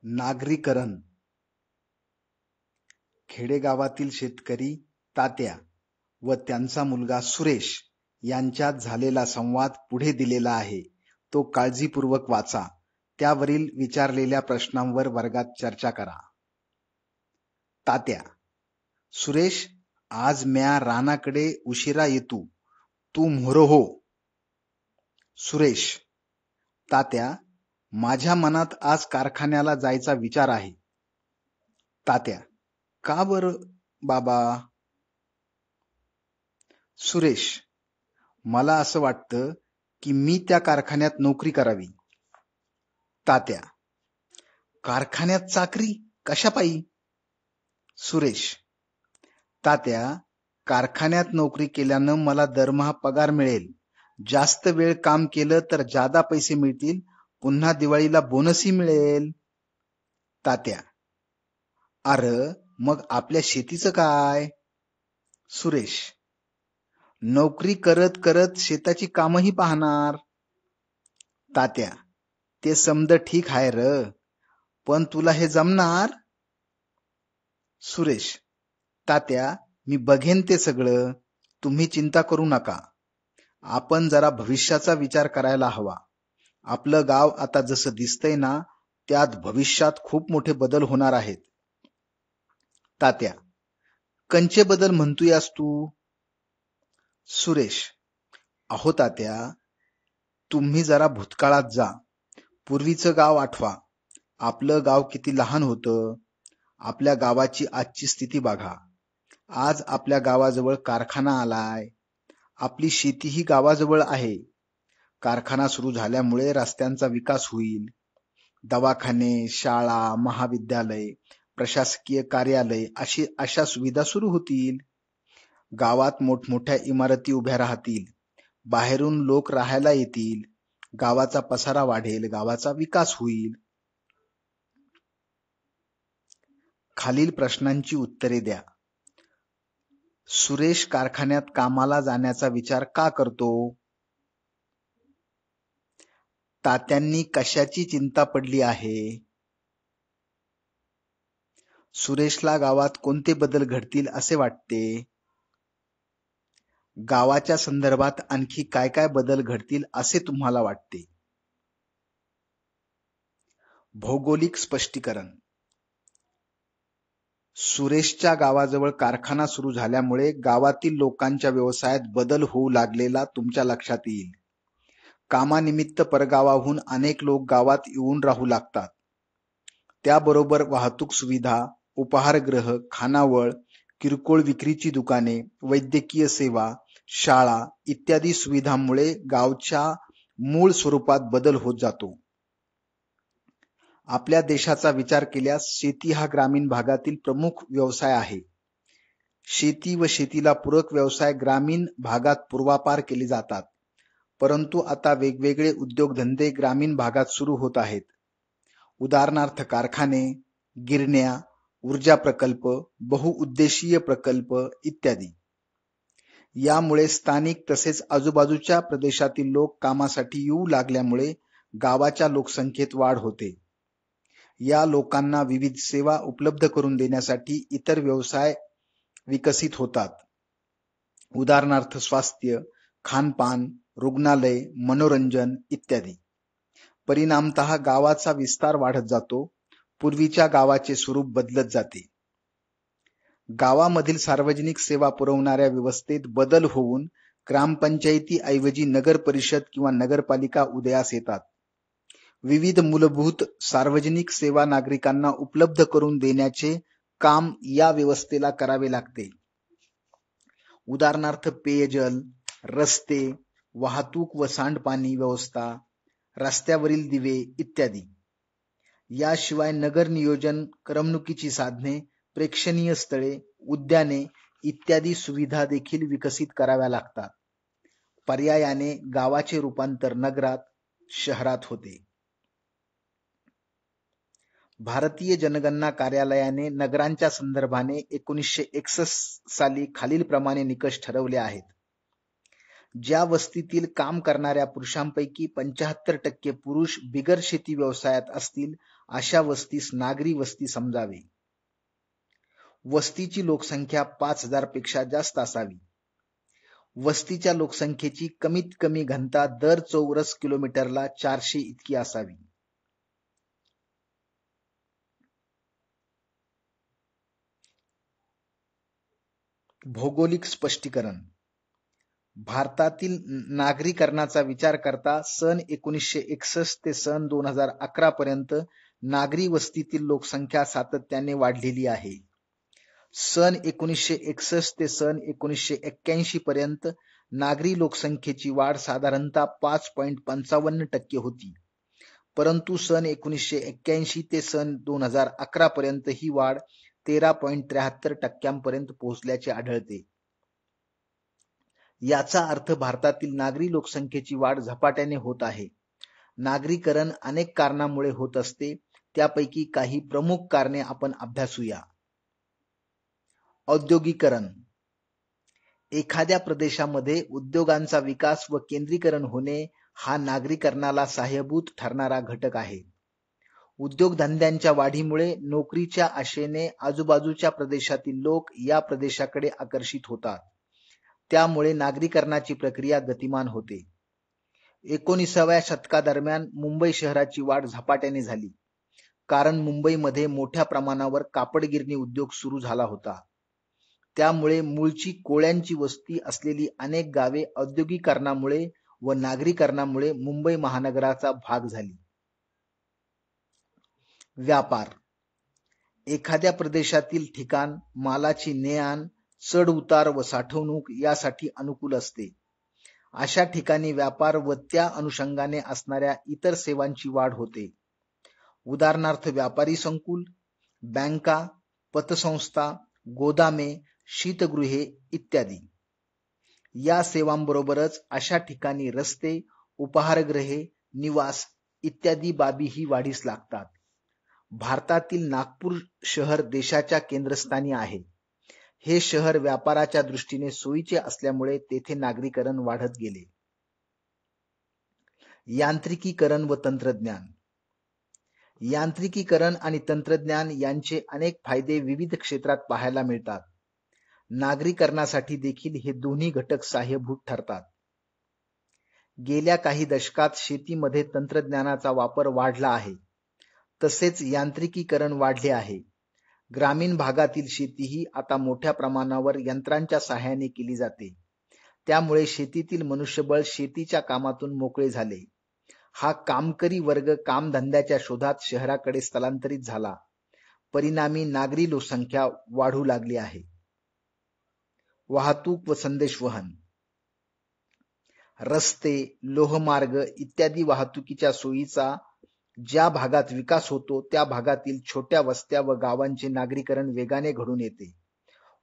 नागरीकरण. खेडेगावातील शेतकरी तात्या व त्यांचा मुलगा सुरेश यांच्यात झालेला संवाद पुढे दिलेला आहे. तो काळजीपूर्वक वाचा. त्यावरील विचारलेल्या प्रश्नांवर वर्गात चर्चा करा. तात्या: सुरेश, आज म्या रानाकडे उशिरा येतू, तू म्होरं हो. सुरेश: तात्या, माझ्या मनात आज कारखान्याला जायचा विचार आहे. तात्या: का बर बाबा? सुरेश: मला असं वाटतं की मी त्या कारखान्यात नोकरी करावी. तात्या: कारखान्यात चाकरी कशापायी? सुरेश: तात्या, कारखान्यात नोकरी केल्यानं मला दरमहा पगार मिळेल. जास्त वेळ काम केलं तर जादा पैसे मिळतील. पुन्हा दिवाळीला बोनसही मिळेल. तात्या: अर मग आपल्या शेतीचं काय? सुरेश: नोकरी करत करत शेताची कामही पाहणार. तात्या: ते समद ठीक आहे र, पण तुला हे जमणार? सुरेश: तात्या, मी बघेन ते सगळं, तुम्ही चिंता करू नका. आपण जरा भविष्याचा विचार करायला हवा. आपलं गाव आता जसं दिसतंय ना, त्यात भविष्यात खूप मोठे बदल होणार आहेत. तात्या: कंचे बदल म्हणतोयास तू? सुरेश: अहो तात्या, तुम्ही जरा भूतकाळात जा. पूर्वीचं गाव आठवा. आपलं गाव किती लहान होतं. आपल्या गावाची आजची स्थिती बघा. आज आपल्या गावाजवळ कारखाना आलाय. आपली शेतीही गावाजवळ आहे. कारखाना सुरू झाल्यामुळे रस्त्यांचा विकास होईल. दवाखाने, शाळा, महाविद्यालय, प्रशासकीय कार्यालय अशा सुविधा सुरू होतील. गावात मोठमोठ्या इमारती उभ्या राहतील. बाहेरून लोक राहायला येतील. गावाचा पसारा वाढेल. गावाचा विकास होईल. खालील प्रश्नांची उत्तरे द्या. सुरेश कारखान्यात कामाला जाण्याचा विचार का करतो? तात्यांनी कशाची चिंता पडली आहे? सुरेशला गावात कोणते बदल घडतील असे वाटते? गावाच्या संदर्भात आणखी काय काय बदल घडतील असे तुम्हाला वाटते? भौगोलिक स्पष्टीकरण. सुरेशच्या गावाजवळ कारखाना सुरू झाल्यामुळे गावातील लोकांच्या व्यवसायात बदल होऊ लागलेला तुमच्या लक्षात येईल. कामानिमित्त परगावाहून अनेक लोक गावात येऊन राहू लागतात. त्याबरोबर वाहतूक सुविधा, उपाहारगृह, खानावळ, किरकोळ विक्रीची दुकाने, वैद्यकीय सेवा, शाळा इत्यादी सुविधांमुळे गावच्या मूळ स्वरूपात बदल होत जातो. आपल्या देशाचा विचार केल्यास शेती हा ग्रामीण भागातील प्रमुख व्यवसाय आहे. शेती व शेतीला पूरक व्यवसाय ग्रामीण भागात पूर्वापार केले जातात. परंतु आता वेगवेगळे उद्योगधंदे ग्रामीण भागात सुरू होत आहेत. उदाहरणार्थ कारखाने, गिरण्या, ऊर्जा प्रकल्प, बहुउद्देशीय प्रकल्प इत्यादी. यामुळे स्थानिक तसेच आजूबाजूच्या प्रदेशातील लोक कामासाठी येऊ लागल्यामुळे गावाच्या लोकसंख्येत वाढ होते. या लोकांना विविध सेवा उपलब्ध करून देण्यासाठी इतर व्यवसाय विकसित होतात. उदाहरणार्थ स्वास्थ्य, खानपान, रुग्णालय, मनोरंजन इत्यादी. परिणामतः गावाचा विस्तार वाढत जातो. पूर्वीच्या गावाचे स्वरूप बदलत जाते. गावामधील सार्वजनिक सेवा पुरवणाऱ्या व्यवस्थेत बदल होऊन ग्रामपंचायती ऐवजी नगर परिषद किंवा नगरपालिका उदयास येतात. विविध मूलभूत सार्वजनिक सेवा नागरिकांना उपलब्ध करून देण्याचे काम या व्यवस्थेला करावे लागते. उदाहरणार्थ पेयजल, रस्ते, वाहतूक व सांडपाणी व्यवस्था, रस्त्यावरील दिवे इत्यादी. याशिवाय नगर नियोजन, करमणुकीची साधने, प्रेक्षणीय स्थळे, उद्याने इत्यादी सुविधा देखील विकसित कराव्या लागतात. पर्यायाने गावाचे रूपांतर नगरात, शहरात होते. भारतीय जनगणना कार्यालयाने नगरांच्या संदर्भाने 1961 साली खालील प्रमाणे निकष ठरवले आहेत. ज्या वस्तीतील काम करणाऱ्या पुरुषांपैकी 75% पुरुष बिगर शेती व्यवसायात असतील अशा वस्तीस नागरी वस्ती समजावे. वस्तीची लोकसंख्या 5,000 पेक्षा जास्त असावी. वस्तीच्या लोकसंख्येची कमीत कमी घनता दर चौरस किलोमीटरला 400 इतकी असावी. भौगोलिक स्पष्टीकरण. भारतातील नागरीकरणाचा विचार करता सन 1961 ते सन 2011 पर्यंत नागरी वस्तीतील लोकसंख्या सातत्याने वाढलेली आहे. सन 1961 ते सन 1981 पर्यंत नागरी लोकसंख्येची वाढ साधारणतः 5.55% होती, परंतु सन 1981 ते सन 2011 पर्यंत ही वाढ 13.73% पोहोचल्याचे आढळते. याचा अर्थ भारतातील नागरी लोकसंख्येची वाढ झपाट्याने होत आहे. नागरीकरण अनेक कारणांमुळे होत असते, त्यापैकी काही प्रमुख कारणे आपण अभ्यासूया. औद्योगिकरण. एखाद्या प्रदेशामध्ये उद्योगांचा विकास व केंद्रीकरण होणे हा नागरीकरणाला सहाय्यभूत ठरणारा घटक आहे. उद्योगधंद्यांच्या वाढीमुळे नोकरीच्या आशेने आजूबाजूच्या प्रदेशातील लोक या प्रदेशाकडे आकर्षित होतात. त्यामुळे नागरीकरणाची प्रक्रिया गतिमान होते. 19व्या शतकादरम्यान मुंबई शहराची वाढ झपाट्याने झाली, कारण मुंबईमध्ये मोठ्या प्रमाणावर कापडगिरणी उद्योग सुरू झाला होता. त्यामुळे मूळची कोळ्यांची वस्ती असलेली अनेक गावे औद्योगिकरणामुळे व नागरीकरणामुळे मुंबई महानगराचा भाग झाली. व्यापार. एखाद्या प्रदेशातील ठिकाण मालाची ने-आण, चढ उतार व साठवणूक यासाठी अनुकूल असते. अशा ठिकाणी व्यापार व त्या अनुषंगाने असणाऱ्या इतर सेवांची वाढ होते. उदाहरणार्थ व्यापारी संकुल, बँका, पतसंस्था, गोदामे, शीतगृहे इत्यादी. या सेवांबरोबरच अशा ठिकाणी रस्ते, उपहारगृहे, निवास इत्यादी बाबीही वाढीस लागतात. भारतातील नागपूर शहर देशाच्या केंद्रस्थानी आहे. हे शहर व्यापाराच्या दृष्टीने सोयीचे असल्यामुळे तेथे नागरीकरण वाढत गेले. यांत्रिकीकरण व तंत्रज्ञान. यांत्रिकीकरण आणि तंत्रज्ञान यांचे अनेक फायदे विविध क्षेत्रात पाहायला मिळतात. नागरीकरणासाठी देखील हे दोन्ही घटक सहाय्यभूत ठरतात. गेल्या काही दशकात शेतीमध्ये तंत्रज्ञानाचा वापर वाढला आहे, तसेच यांत्रिकीकरण वाढले आहे. ग्रामीण भागातील शेतीही आता मोठ्या प्रमाणावर यंत्रांच्या सहाय्याने केली जाते. त्यामुळे शेतीतील मनुष्यबळ शेतीच्या कामातून मोकळे झाले. हा कामकरी वर्ग कामधंद्याच्या शोधात शहराकडे स्थलांतरित झाला. परिणामी नागरी लोकसंख्या वाढू लागली आहे. वाहतूक व संदेशवहन. रस्ते, लोहमार्ग इत्यादी वाहतुकीच्या सोयीचा ज्या भागात विकास होतो त्या भागातील छोट्या वस्त्या व गावांचे नागरीकरण वेगाने घडून येते.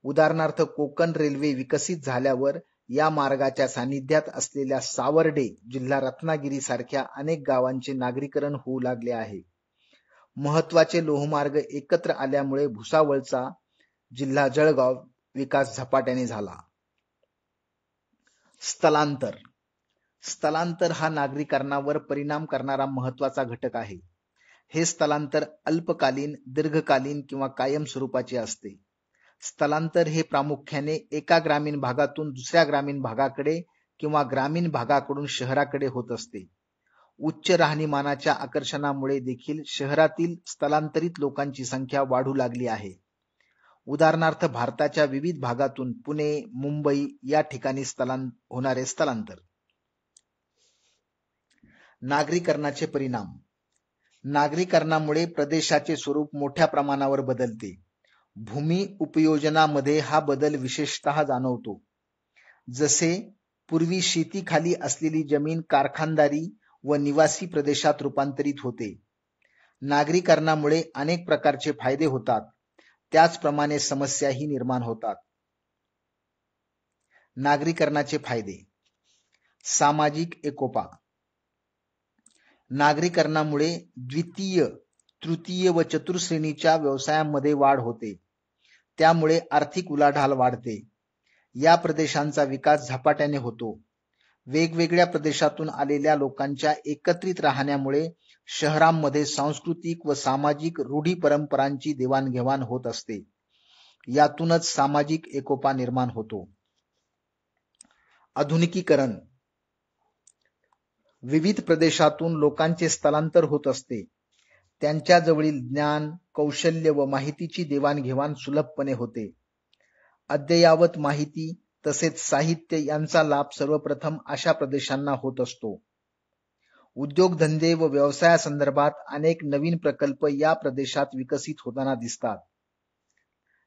उदाहरणार्थ कोकण रेल्वे विकसित झाल्यावर या मार्गाच्या सानिध्यात असलेल्या सावर्डे जिल्हा रत्नागिरी सारख्या अनेक गावांचे नागरीकरण होऊ लागले आहे. महत्वाचे लोहमार्ग एकत्र आल्यामुळे भुसावळचा जिल्हा जळगाव विकास झपाट्याने झाला. स्थलांतर. स्थलांतर हा नागरीकरणावर परिणाम करणारा महत्वाचा घटक आहे. हे स्थलांतर अल्पकालीन, दीर्घकालीन किंवा कायम स्वरूपाचे असते. स्थलांतर हे प्रामुख्याने एका ग्रामीण भागातून दुसऱ्या ग्रामीण भागाकडे किंवा ग्रामीण भागाकडून शहराकडे होत असते. उच्च राहणीमानाच्या आकर्षणामुळे देखील शहरातील स्थलांतरित लोकांची संख्या वाढू लागली आहे. उदाहरणार्थ भारताच्या विविध भागातून पुणे, मुंबई या ठिकाणी होणारे स्थलांतर. नागरीकरणाचे परिणाम. नागरीकरणामुळे प्रदेशाचे स्वरूप मोठ्या प्रमाणावर बदलते. भूमी उपयोजनामध्ये हा बदल विशेषतः जाणवतो. जसे पूर्वी शेतीखाली असलेली जमीन कारखानदारी व निवासी प्रदेशात रूपांतरित होते. नागरीकरणामुळे अनेक प्रकारचे फायदे होतात, त्याचप्रमाणे समस्याही निर्माण होतात. नागरीकरणाचे फायदे. सामाजिक एकोपा. नागरीकरणामुळे द्वितीय, तृतीय व चतुर्श्रेणीच्या व्यवसायांमध्ये वाढ होते. त्यामुळे आर्थिक उलाढाल वाढते. या प्रदेशांचा विकास झपाट्याने होतो. वेगवेगळ्या प्रदेशातून आलेल्या लोकांच्या एकत्रित राहण्यामुळे शहरांमध्ये सांस्कृतिक व सामाजिक रूढी परंपरांची देवाणघेवाण होत असते. यातूनच सामाजिक एकोपा निर्माण होतो. आधुनिकीकरण. विविध प्रदेशातून लोकांचे स्थलांतर होत असते. त्यांच्याजवळील ज्ञान, कौशल्य व माहितीची देवाणघेवाण सुलभपणे होते. अद्ययावत माहिती तसेच साहित्य यांचा लाभ सर्वप्रथम अशा प्रदेशांना होत असतो. उद्योगधंदे व व्यवसायासंदर्भात अनेक नवीन प्रकल्प या प्रदेशात विकसित होताना दिसतात.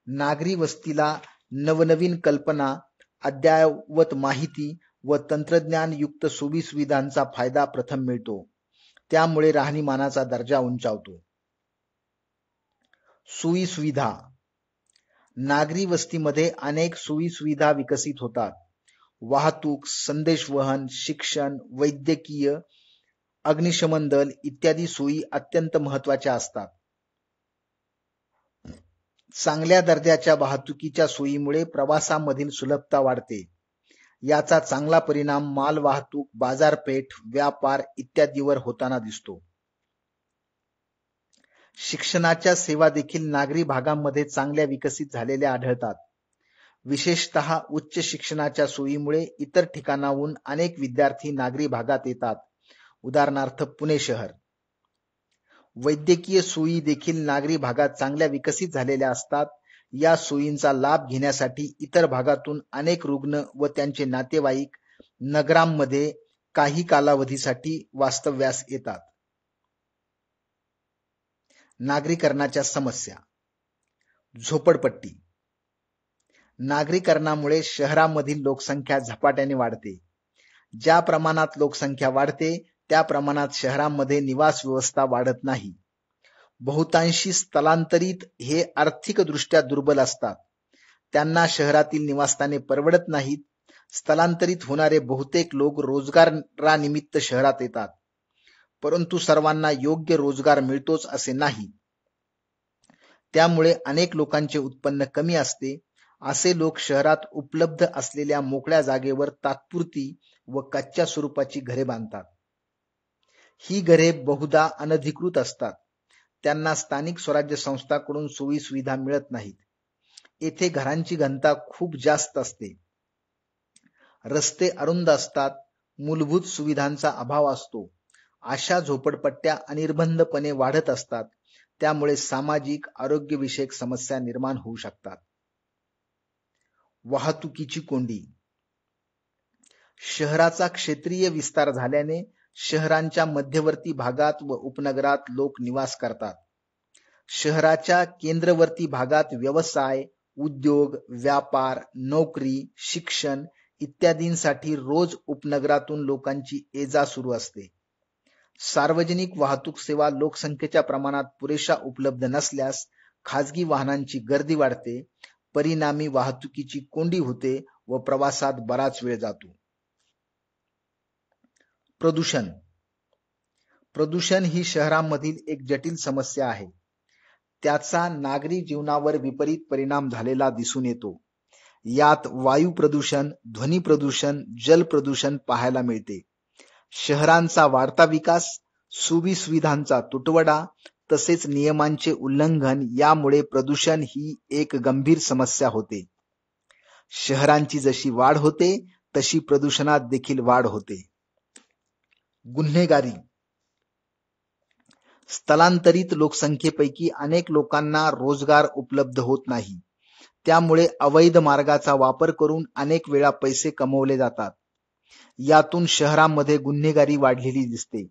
नागरी वस्तीला नवनवीन कल्पना, अद्ययावत माहिती व तंत्रज्ञान युक्त सुविधांचा फायदा प्रथम मिळतो. त्यामुळे राहणीमानाचा दर्जा उंचावतो. सोयी सुविधा. नागरी वस्तीमध्ये अनेक सोयी सुविधा विकसित होतात. वाहतूक, संदेशवहन, शिक्षण, वैद्यकीय, अग्निशमन दल इत्यादी सोयी अत्यंत महत्वाच्या असतात. चांगल्या दर्जाच्या वाहतुकीच्या सोयीमुळे प्रवासामधील सुलभता वाढते. याचा चांगला परिणाम माल वाहतूक, बाजारपेठ, व्यापार इत्यादीवर होताना दिसतो. शिक्षणाच्या सेवा देखील नागरी भागांमध्ये चांगल्या विकसित झालेल्या आढळतात. विशेषतः उच्च शिक्षणाच्या सोयीमुळे इतर ठिकाणाहून अनेक विद्यार्थी नागरी भागात येतात. उदाहरणार्थ पुणे शहर. वैद्यकीय सोयी देखील नागरी भागात चांगल्या विकसित झालेल्या असतात. या सोयींचा लाभ घेण्यासाठी इतर भागातून अनेक रुग्ण व त्यांचे नातेवाईक नगरांमध्ये काही कालावधीसाठी वास्तव्यास येतात. नागरीकरणाच्या समस्या. झोपडपट्टी. नागरीकरणामुळे शहरामधील लोकसंख्या झपाट्याने वाढते. ज्या प्रमाणात लोकसंख्या वाढते त्या प्रमाणात शहरांमध्ये निवास व्यवस्था वाढत नाही. बहुतांशी स्थलांतरित हे आर्थिकदृष्ट्या दुर्बल असतात. त्यांना शहरातील निवासस्थाने परवडत नाहीत. स्थलांतरित होणारे बहुतेक लोक रोजगारानिमित्त शहरात येतात, परंतु सर्वांना योग्य रोजगार मिळतोच असे नाही. त्यामुळे अनेक लोकांचे उत्पन्न कमी असते. असे लोक शहरात उपलब्ध असलेल्या मोकळ्या जागेवर तात्पुरती व कच्च्या स्वरूपाची घरे बांधतात. ही घरे बहुधा अनधिकृत असतात. त्यांना स्थानिक स्वराज्य संस्थांकडून सोयी सुविधा मिळत नाहीत. येथे घरांची घनता खूप जास्त असते. रस्ते अरुंद असतात. मूलभूत सुविधांचा अभाव असतो. अशा झोपडपट्ट्या अनिर्बंधपणे वाढत असतात. त्यामुळे सामाजिक आरोग्यविषयक समस्या निर्माण होऊ शकतात. वाहतुकीची कोंडी. शहराचा क्षेत्रीय विस्तार झाल्याने शहरांच्या मध्यवर्ती भागात व उपनगरात लोक निवास करतात. शहराच्या केंद्रवर्ती भागात व्यवसाय, उद्योग, व्यापार, नोकरी, शिक्षण इत्यादींसाठी रोज उपनगरातून लोकांची ये-जा सुरू असते. सार्वजनिक वाहतूक सेवा लोकसंख्येच्या प्रमाणात पुरेशा उपलब्ध नसल्यास खाजगी वाहनांची गर्दी वाढते. परिणामी वाहतुकीची कोंडी होते व प्रवासात बराच वेळ जातो. प्रदूषण. प्रदूषण ही शहरांमधील एक जटिल समस्या आहे. त्याचा नागरी जीवनावर विपरीत परिणाम झालेला दिसून येतो. यात वायू प्रदूषण, ध्वनी प्रदूषण, जल प्रदूषण पाहायला मिळते. शहरांचा वाढता विकास, सुविधांचा तुटवडा तसेच नियमांचे उल्लंघन यामुळे प्रदूषण ही एक गंभीर समस्या होते. शहरांची जशी वाढ होते तशी प्रदूषणात देखील वाढ होते. गुन्हेगारी. स्थलांतरित लोकसंख्येपैकी अनेक लोकांना रोजगार उपलब्ध होत नाही. त्यामुळे अवैध मार्गाचा वापर करून अनेक वेळा पैसे कमवले जातात. यातून शहरांमध्ये गुन्हेगारी वाढलेली दिसते.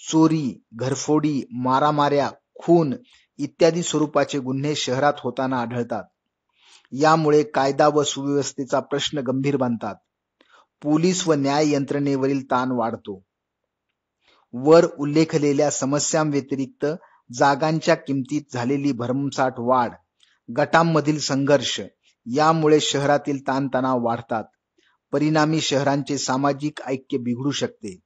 चोरी, घरफोडी, मारामाऱ्या, खून इत्यादी स्वरूपाचे गुन्हे शहरात होताना आढळतात. यामुळे कायदा व सुव्यवस्थेचा प्रश्न गंभीर बनतात. पोलीस व न्याय यंत्रणेवरील ताण वाढतो. वर उल्लेखलेल्या समस्यांव्यतिरिक्त जागांच्या किमतीत झालेली भरमसाठ वाढ, गटांमधील संघर्ष यामुळे शहरातील ताणतणाव वाढतात. परिणामी शहरांचे सामाजिक ऐक्य बिघडू शकते.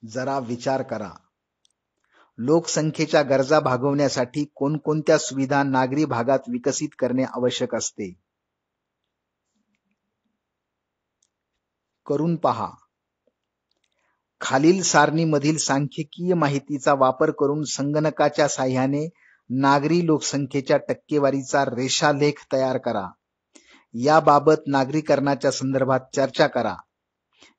जरा विचार करा. लोकसंख्येच्या गरजा भागवण्यासाठी कोणकोणत्या सुविधा नागरी भागात विकसित करणे आवश्यक असते? करून पहा. खालील सारणीमधील सांख्यिकीय माहितीचा वापर करून संगणकाच्या साहाय्याने नागरी लोकसंख्येच्या टक्केवारीचा रेषालेख तयार करा. याबाबत नागरीकरणाच्या संदर्भात चर्चा करा.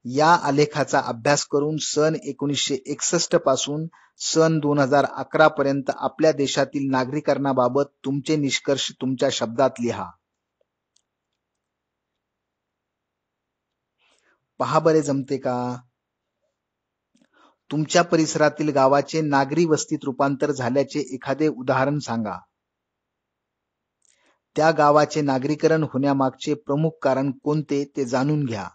या आलेखाचा अभ्यास करून सन 1961 पासून सन 2011 पर्यंत आपल्या देशातील नागरीकरणाबाबत तुमचे निष्कर्ष तुमच्या शब्दात लिहा. पहा बरे जमते का? तुमच्या परिसरातील गावाचे नागरी वस्तीत रूपांतर झाल्याचे एखादे उदाहरण सांगा. त्या गावाचे नागरीकरण होण्यामागचे प्रमुख कारण कोणते ते जाणून घ्या.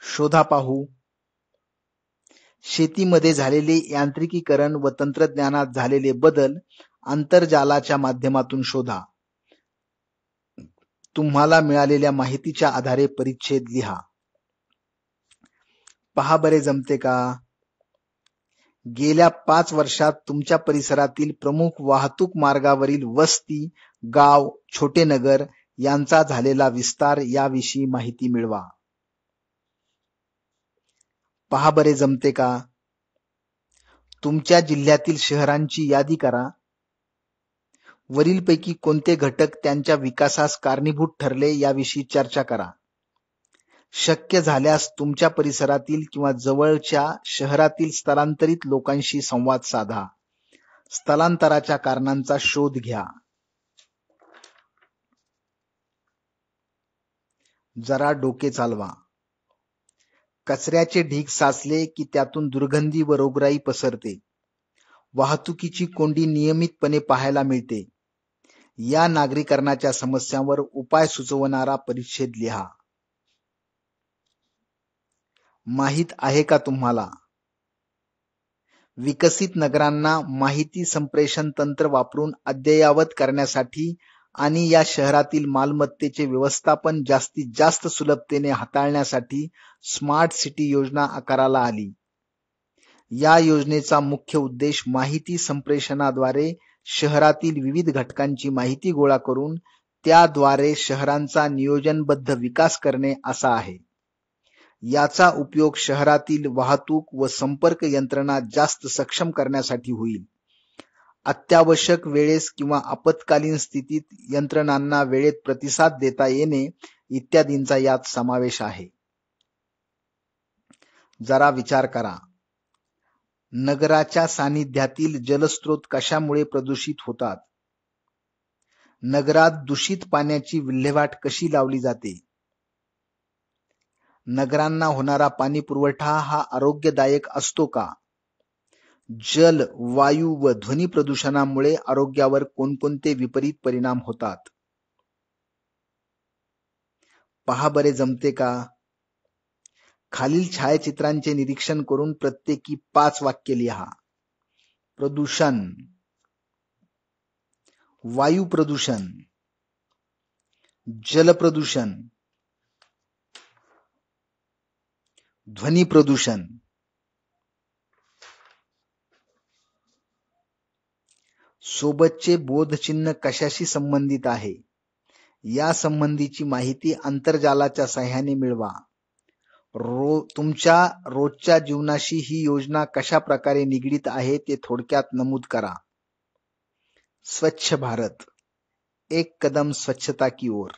शोधा पाहू. शेतीमध्ये झालेले यांत्रिकीकरण व तंत्रज्ञानात झालेले बदल आंतरजालाच्या माध्यमातून शोधा. तुम्हाला मिळालेल्या माहितीच्या आधारे परिच्छेद लिहा. पहा बरे जमते का? गेल्या 5 वर्षात तुमच्या परिसरातील प्रमुख वाहतूक मार्गावरील वस्ती, गाव, छोटे नगर यांचा झालेला विस्तार याविषयी माहिती मिळवा. पहा बरे जमते का? तुमच्या जिल्ह्यातील शहरांची यादी करा. वरीलपैकी कोणते घटक त्यांच्या विकासास कारणीभूत ठरले याविषयी चर्चा करा. शक्य झाल्यास तुमच्या परिसरातील किंवा जवळच्या शहरातील स्थलांतरित लोकांशी संवाद साधा. स्थलांतराच्या कारणांचा शोध घ्या. जरा डोके चालवा. कचऱ्याचे ढीग साचले की त्यातून दुर्गंधी व रोगराई पसरते. वाहतुकीची कोंडी नियमितपणे पाहायला मिळते. या नागरीकरणाच्या समस्यांवर उपाय सुचवणारा परिच्छेद लिहा. माहित आहे का तुम्हाला? विकसित नगरांना माहिती संप्रेषण तंत्र वापरून अद्ययावत करण्यासाठी आणि या शहरातील मालमत्तेचे व्यवस्थापन जास्तीत जास्त सुलभतेने हाताळण्यासाठी स्मार्ट सिटी योजना आकाराला आली. या योजनेचा मुख्य उद्देश माहिती संप्रेषणाद्वारे शहरातील विविध घटकांची माहिती गोळा करून त्याद्वारे शहरांचा नियोजनबद्ध विकास करणे असा आहे. याचा उपयोग शहरातील वाहतूक व संपर्क यंत्रणा जास्त सक्षम करण्यासाठी होईल. अत्यावश्यक वेळेस किंवा आपत्कालीन स्थितीत यंत्रणांना वेळेत प्रतिसाद देता येणे इत्यादींचा यात समावेश आहे. जरा विचार करा. नगराच्या सानिध्यातील जलस्रोत कशामुळे प्रदूषित होतात? नगरात दूषित पाण्याची विल्हेवाट कशी लावली जाते? नगरांना होणारा पाणी पुरवठा हा आरोग्यदायक असतो का? जल, वायू व ध्वनी प्रदूषणामुळे आरोग्यावर कोणकोणते विपरीत परिणाम होतात? पहा बरे जमते का? खालील छायाचित्रांचे निरीक्षण करून प्रत्येकी 5 वाक्य लिहा. प्रदूषण, वायू प्रदूषण, जल प्रदूषण, ध्वनी प्रदूषण. सोबतचे बोधचिन्ह कशाशी संबंधित आहे? या संबंधीची माहिती आंतरजालाच्या साहाय्याने मिळवा. तुमच्या रोजच्या जीवनाशी ही योजना कशा प्रकारे निगडीत आहे ते थोडक्यात नमूद करा. स्वच्छ भारत, एक कदम स्वच्छता की ओर.